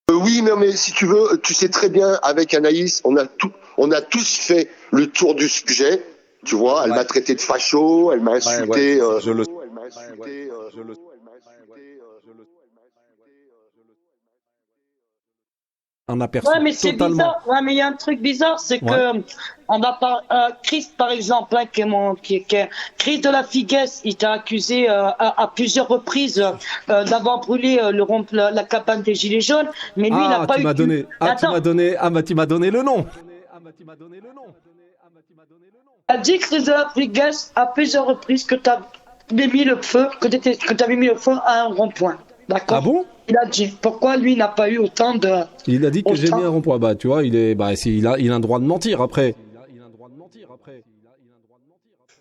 Oui, mais si tu veux, tu sais très bien, avec Anaïs, on a tous fait le tour du sujet. Tu vois, elle Ouais, m'a traité de facho, elle m'a ouais, insulté. je le Un Ouais, aperçu mais c'est totalement. bizarre. Ouais, mais il y a un truc bizarre, c'est Ouais. que on a pas Chris par exemple, hein, Chris de la Figuesse, il t'a accusé à plusieurs reprises d'avoir brûlé la cabane des Gilets jaunes, mais lui il n'a Ah, pas tu eu. m'as donné. Ah, tu Attends, m'as donné. Ah, bah, tu m'as donné le nom. il a dit Chris de la Figuesse à plusieurs reprises que t'as mis le feu, que t'avais mis le feu à un rond-point. Ah D'accord? bon? Il a dit. Pourquoi lui n'a pas eu Il a dit que j'ai mis autant. un rond-point. Bah, tu vois, il a un droit de mentir après.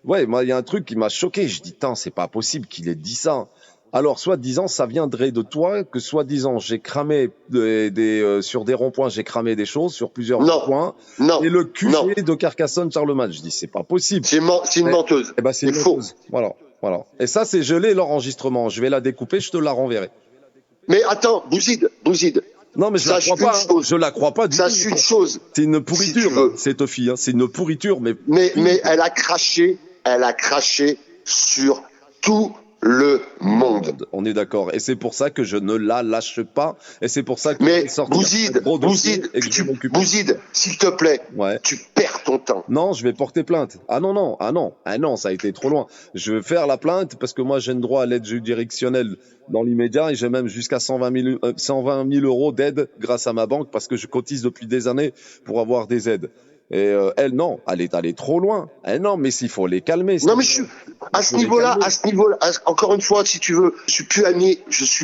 Ouais, moi, il y a un truc qui m'a choqué. Je dis, tain, c'est pas possible qu'il ait dit ça. Alors, soi-disant, ça viendrait de toi, que soi-disant, j'ai cramé sur des ronds-points, j'ai cramé des choses sur plusieurs Non, ronds-points, non, et le non. QG de Carcassonne, Charlemagne. Je dis, c'est pas possible. C'est une Eh, menteuse. eh ben, c'est C'est une faux. menteuse. Voilà, voilà. Et ça, c'est gelé l'enregistrement. Je vais la découper, je te la renverrai. Mais attends, Bouzide, Non, mais je la sache crois une pas. Hein. chose. Je la crois pas du tout. Sache une chose. C'est une Si pourriture, tu veux. cette fille. Hein. C'est une pourriture, mais Mais elle a craché sur tout le monde. on est d'accord. Et c'est pour ça que je ne la lâche pas. Et c'est pour ça que je vais Mais sortir un gros dossier et que je vais m'occuper. Bouzide, s'il te plaît, Ouais. tu perds ton temps. Non, je vais porter plainte. Ah non, non, ah non, ah non, ça a été trop loin. Je vais faire la plainte parce que moi j'ai le droit à l'aide juridictionnelle dans l'immédiat et j'ai même jusqu'à 120 000 euros d'aide grâce à ma banque parce que je cotise depuis des années pour avoir des aides. Et elle, non, elle est allée trop loin. Eh non, mais s'il faut les calmer. Non, mais à ce niveau-là, encore une fois, si tu veux, je suis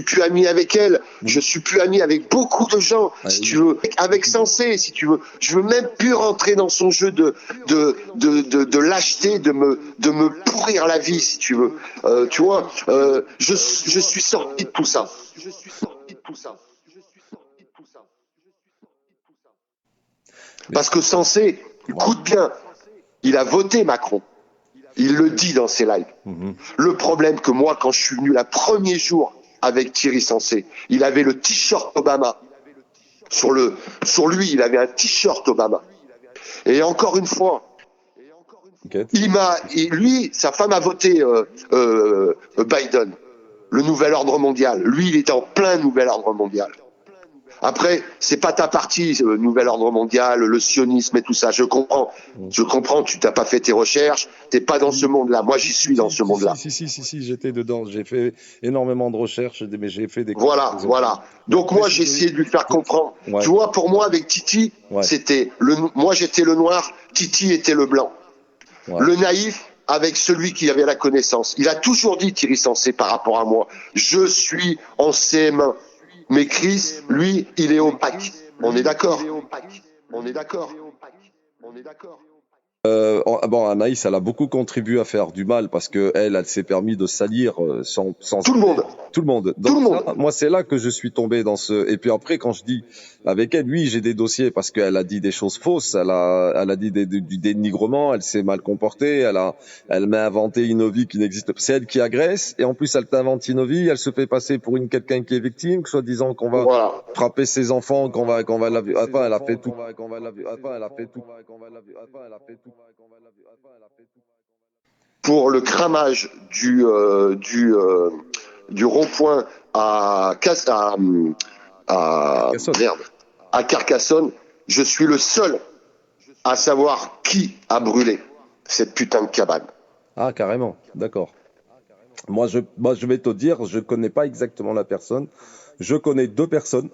plus ami avec elle, je suis plus ami avec beaucoup de gens, si tu veux, avec Sensé, si tu veux. Je veux même plus rentrer dans son jeu de lâcheté, de me pourrir la vie, si tu veux. Tu vois, je suis sorti de tout ça. Parce que Sensé, écoute bien, il a voté Macron. Il le dit dans ses lives. Le problème que moi, quand je suis venu le premier jour avec Thierry Sensé, il avait le t-shirt Obama. Sur lui, il avait un t-shirt Obama. Et encore une fois, sa femme a voté Biden, le nouvel ordre mondial. Lui, il était en plein nouvel ordre mondial. Après, c'est pas ta partie, le nouvel ordre mondial, le sionisme et tout ça. Je comprends. Tu t'as pas fait tes recherches. T'es pas dans ce monde-là. Moi, j'y suis dans ce monde-là. Si, j'étais dedans. J'ai fait énormément de recherches, mais j'ai fait des. Voilà. Donc moi, j'ai essayé de lui faire comprendre. Ouais. Tu vois, pour moi, avec Titi, moi, j'étais le noir, Titi était le blanc. Ouais. Le naïf avec celui qui avait la connaissance. Il a toujours dit, Thierry Sensé, par rapport à moi, je suis en CM1. Mais Chris, lui, il est opaque. On est d'accord. Bon, Anaïs, elle a beaucoup contribué à faire du mal parce que elle s'est permis de salir sans tout le monde. Tout le monde. Donc moi, c'est là que je suis tombé dans ce. Et puis après, quand je dis avec elle, oui, j'ai des dossiers parce qu'elle a dit des choses fausses. Elle a dit du dénigrement. Elle s'est mal comportée. Elle m'a inventé une vie qui n'existe pas. C'est elle qui agresse et en plus elle t'invente une vie. Elle se fait passer pour quelqu'un qui est victime, soit disant qu'on va frapper ses enfants, qu'on va la. Enfin, elle a fait tout. Pour le cramage du rond-point à Carcassonne, je suis le seul à savoir qui a brûlé cette putain de cabane. Ah, carrément, d'accord. Moi, je vais te dire, je connais pas exactement la personne. Je connais deux personnes.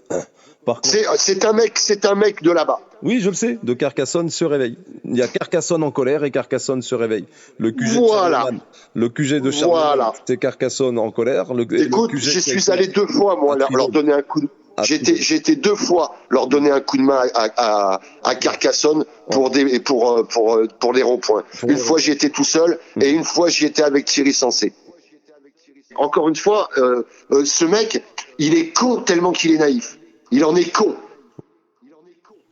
C'est un mec de là-bas. Oui, je le sais, de Carcassonne se réveille. Il y a Carcassonne en colère et Carcassonne se réveille. Le QG de Charlemagne, c'est Carcassonne en colère. Écoute, je suis allé 2 fois, moi, leur donner un coup de... J'ai été 2 fois leur donner un coup de main à Carcassonne pour les ronds-points. Une fois, j'y étais tout seul et une fois, j'y étais avec Thierry Sensé. Encore une fois, ce mec, il est con tellement qu'il est naïf. Il en est con.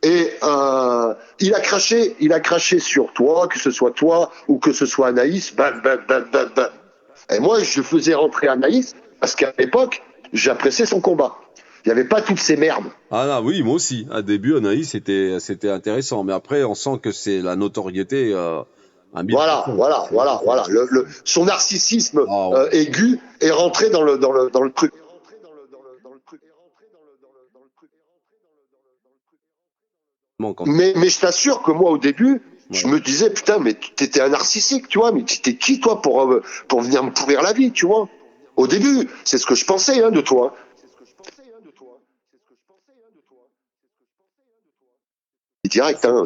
Et il a craché sur toi, que ce soit toi ou que ce soit Anaïs. Et moi, je faisais rentrer Anaïs parce qu'à l'époque, j'appréciais son combat. Il n'y avait pas toutes ces merdes. Ah là, oui, moi aussi. À début, Anaïs, c'était intéressant. Mais après, on sent que c'est la notoriété à 1000%. Voilà. Son narcissisme Ah, ouais. aigu est rentré dans le truc. Quand... Mais je t'assure que moi, au début, je me disais, putain, mais t'étais un narcissique, tu vois, mais t'étais qui, toi, pour venir me pourrir la vie, tu vois? Au début, c'est ce que je pensais, de toi. Direct, hein.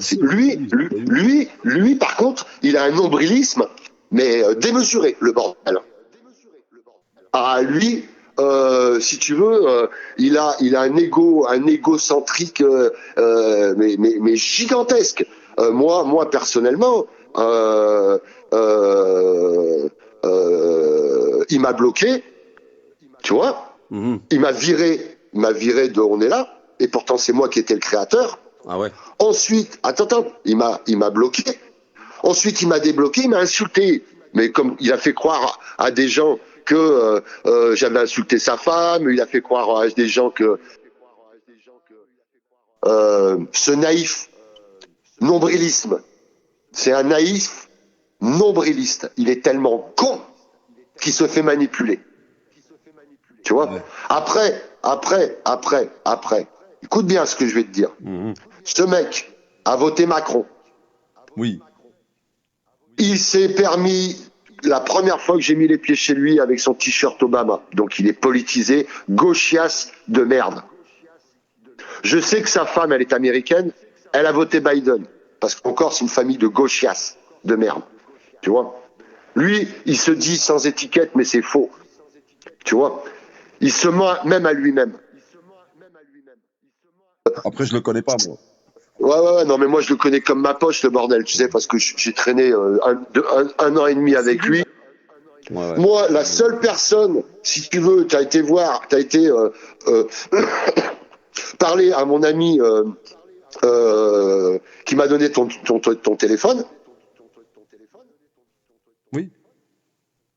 Lui, par contre, il a un nombrilisme, mais démesuré, le bordel. Ah, lui, si tu veux, il a un égocentrique, mais gigantesque. Moi, personnellement, il m'a bloqué, tu vois. Il m'a viré de On est là, et pourtant c'est moi qui étais le créateur. Ah ouais. Ensuite, attends, il m'a bloqué. Ensuite, il m'a débloqué, il m'a insulté. Mais comme il a fait croire à des gens que j'avais insulté sa femme, il a fait croire à des gens que ce naïf nombrilisme, c'est un naïf nombriliste. Il est tellement con qu'il se fait manipuler. Tu vois ? Ouais. Après, écoute bien ce que je vais te dire. Ce mec a voté Macron. Oui. Il s'est permis, la première fois que j'ai mis les pieds chez lui avec son t-shirt Obama. Donc il est politisé, gauchiasse de merde. Je sais que sa femme, elle est américaine, elle a voté Biden. Parce qu'encore, c'est une famille de gauchiasses de merde. Tu vois ? Lui, il se dit sans étiquette, mais c'est faux. Tu vois ? Il se ment même à lui-même. Après, je le connais pas, moi. Ouais, non, mais moi, je le connais comme ma poche, le bordel, tu sais, parce que j'ai traîné un an et demi avec lui. Ouais. Moi, la seule personne, si tu veux, t'as été parler à mon ami qui m'a donné ton téléphone. Oui.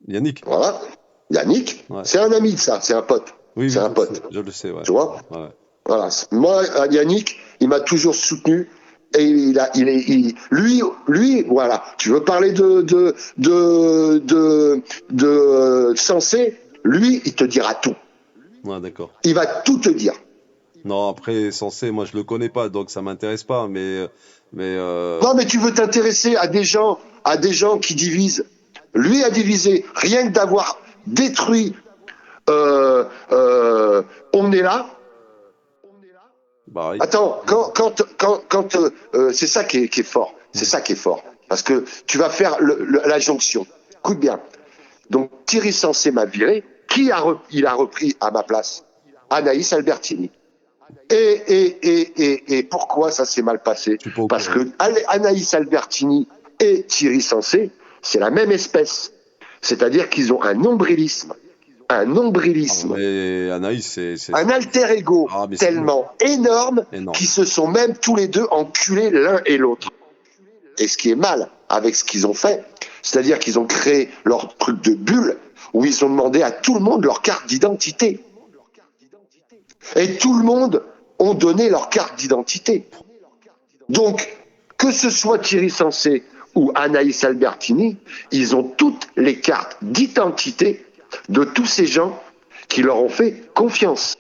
Yannick. Voilà. Yannick, ouais. C'est un ami de ça, c'est un pote. Oui, c'est un pote. Je le sais, ouais. Tu vois ? Ouais. Voilà. Moi, Yannick, il m'a toujours soutenu et lui, voilà. Tu veux parler de Sensé, lui, il te dira tout. Ouais, d'accord. Il va tout te dire. Non, après Sensé, moi je le connais pas, donc ça m'intéresse pas, mais. Non, mais tu veux t'intéresser à des gens qui divisent. Lui a divisé, rien que d'avoir détruit. On est là. Bah, oui. Attends, quand c'est ça qui est fort. C'est ça qui est fort. Parce que tu vas faire la jonction. Écoute bien. Donc Thierry Sensé m'a viré. Il a repris à ma place? Anaïs Albertini. Et pourquoi ça s'est mal passé? Parce que Anaïs Albertini et Thierry Sensé, c'est la même espèce. C'est-à-dire qu'ils ont un nombrilisme. Mais Anaïs, c'est un alter ego tellement énorme qu'ils se sont même tous les deux enculés l'un et l'autre. Et ce qui est mal avec ce qu'ils ont fait, c'est-à-dire qu'ils ont créé leur truc de bulle où ils ont demandé à tout le monde leur carte d'identité. Et tout le monde ont donné leur carte d'identité. Donc, que ce soit Thierry Sensé ou Anaïs Albertini, ils ont toutes les cartes d'identité de tous ces gens qui leur ont fait confiance.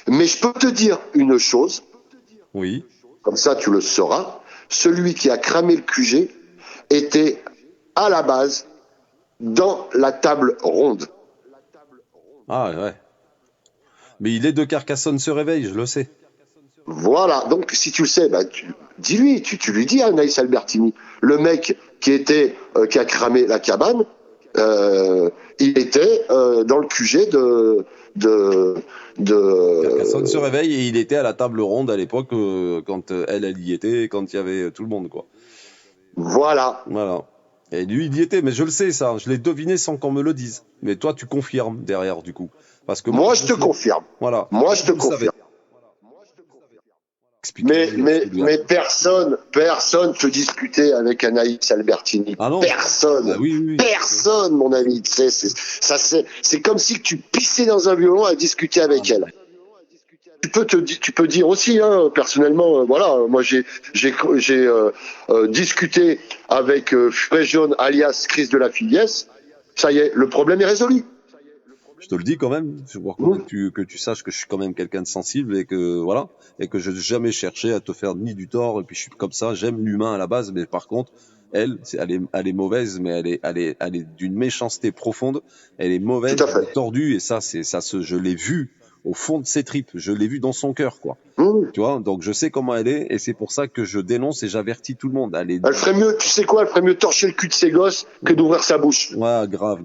Mais je peux te dire une chose, oui. Comme ça tu le sauras, celui qui a cramé le QG était à la base dans la table ronde. Ah ouais. Mais il est de Carcassonne se réveille, je le sais. Voilà, donc si tu le sais, dis-lui, tu lui dis à Anaïs Albertini, le mec qui a cramé la cabane, il était dans le QG de Carcassonne se réveille et il était à la table ronde à l'époque quand elle y était, quand il y avait tout le monde, quoi. Voilà. Et lui, il y était, mais je le sais, ça. Je l'ai deviné sans qu'on me le dise. Mais toi, tu confirmes derrière, du coup. Parce que moi je te confirme. Voilà. Moi, je te confirme. Mais personne peut discuter avec Anaïs Albertini. Ah non. Personne. Oui. Personne, mon ami. C'est comme si tu pissais dans un violon à discuter avec elle. tu peux dire aussi, hein, personnellement, voilà, moi j'ai discuté avec Fréjon alias Chris de la Filiesse. Ça y est, le problème est résolu. Je te le dis quand même, que tu saches que je suis quand même quelqu'un de sensible et que voilà, et que je n'ai jamais cherché à te faire ni du tort. Et puis je suis comme ça, j'aime l'humain à la base, mais par contre, elle est mauvaise, mais elle est d'une méchanceté profonde. Elle est mauvaise, elle est tordue, et je l'ai vu au fond de ses tripes, je l'ai vu dans son cœur, quoi. Tu vois, donc je sais comment elle est, et c'est pour ça que je dénonce et j'avertis tout le monde. Elle ferait mieux, tu sais quoi, elle ferait mieux torcher le cul de ses gosses que d'ouvrir sa bouche. Ouais, grave.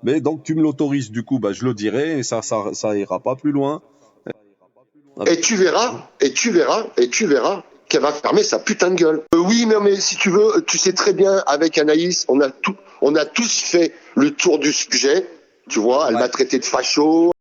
Mais donc tu me l'autorises, du coup, bah je le dirai, et ça ira pas plus loin. Et tu verras qu'elle va fermer sa putain de gueule. Oui, mais si tu veux, tu sais très bien, avec Anaïs, on a tous fait le tour du sujet. Tu vois, elle m'a traité de facho.